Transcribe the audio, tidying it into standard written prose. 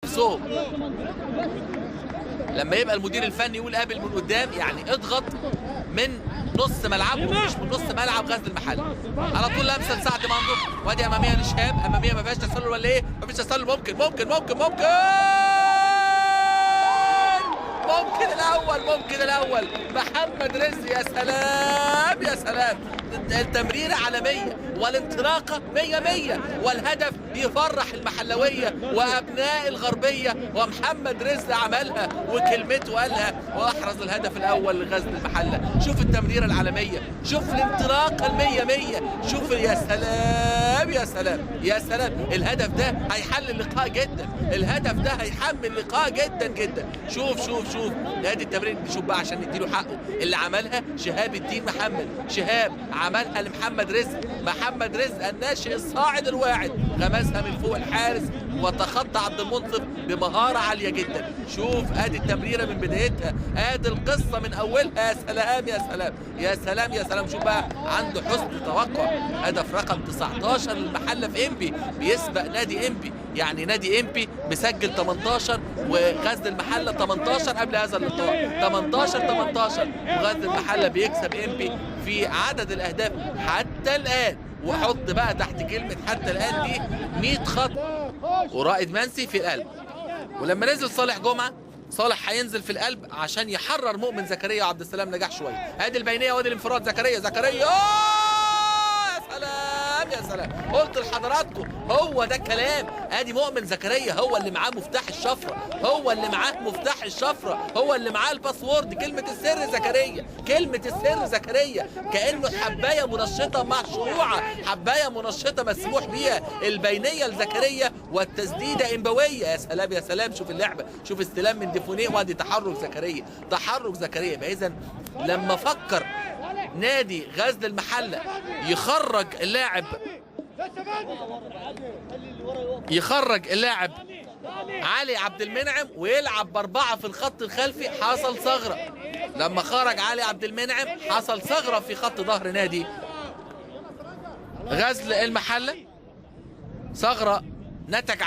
نفسهم. لما يبقى المدير الفني يقول قابل من قدام، يعني اضغط من نص ملعبهم مش من نص ملعب غزل المحله. على طول لمسه لسعد مندور، وادي اماميه لشهاب، اماميه ما فيهاش تسلل ولا ايه؟ ما فيش تسلل. ممكن الاول محمد رزق. يا سلام يا سلام، التمريره عالميه والانطلاقه 100 والهدف يفرح المحلويه وابناء الغربيه، ومحمد رزق عملها وكلمته قالها واحرز الهدف الاول لغزل المحله. شوف التمريره العالميه، شوف الانطلاقه 100. شوف يا سلام يا سلام يا سلام. الهدف ده هيحل اللقاء جدا، الهدف ده هيحمل اللقاء جدا. شوف ادي التمرير دي. شوف بقى عشان نديله حقه، اللي عملها شهاب الدين محمد. شهاب عملها لمحمد رزق، محمد رزق الناشئ الصاعد الواعد غمسها من فوق الحارس وتخطى عبد المنصف بمهاره عاليه جدا. شوف ادي التمريره من بدايتها، ادي القصه من اولها. يا سلام يا سلام يا سلام يا سلام. شوف بقى عنده حسن توقع. هدف رقم 19 للمحله في انبي، بيسبق نادي انبي. يعني نادي انبي مسجل 18 وغزل المحله 18 قبل هذا اللقاء. 18 وغزل المحله بيكسب انبي في عدد الاهداف حتى الان. وحط بقى تحت كلمه حتى الان دي 100 خط. ورائد منسي في القلب، ولما نزل صالح جمعه، صالح هينزل في القلب عشان يحرر مؤمن زكريا وعبد السلام نجاح شويه. ادي البينيه وادي الانفراد. زكريا يا سلام. قلت لحضراتكم هو ده الكلام. ادي مؤمن زكريا هو اللي معاه مفتاح الشفره، هو اللي معاه الباسورد. كلمه السر زكريا، كانه حبايه منشطه مشروعه، حبايه منشطه مسموح بيها. البينيه لزكريا والتسديده انبويه. يا سلام يا سلام. شوف اللعبه، شوف استلام من ديفونيه وادي تحرك زكريا. فاذا لما فكر نادي غزل المحله يخرج اللاعب علي عبد المنعم ويلعب باربعه في الخط الخلفي، حصل ثغره. لما خرج علي عبد المنعم حصل ثغره في خط ظهر نادي غزل المحله، ثغره نتج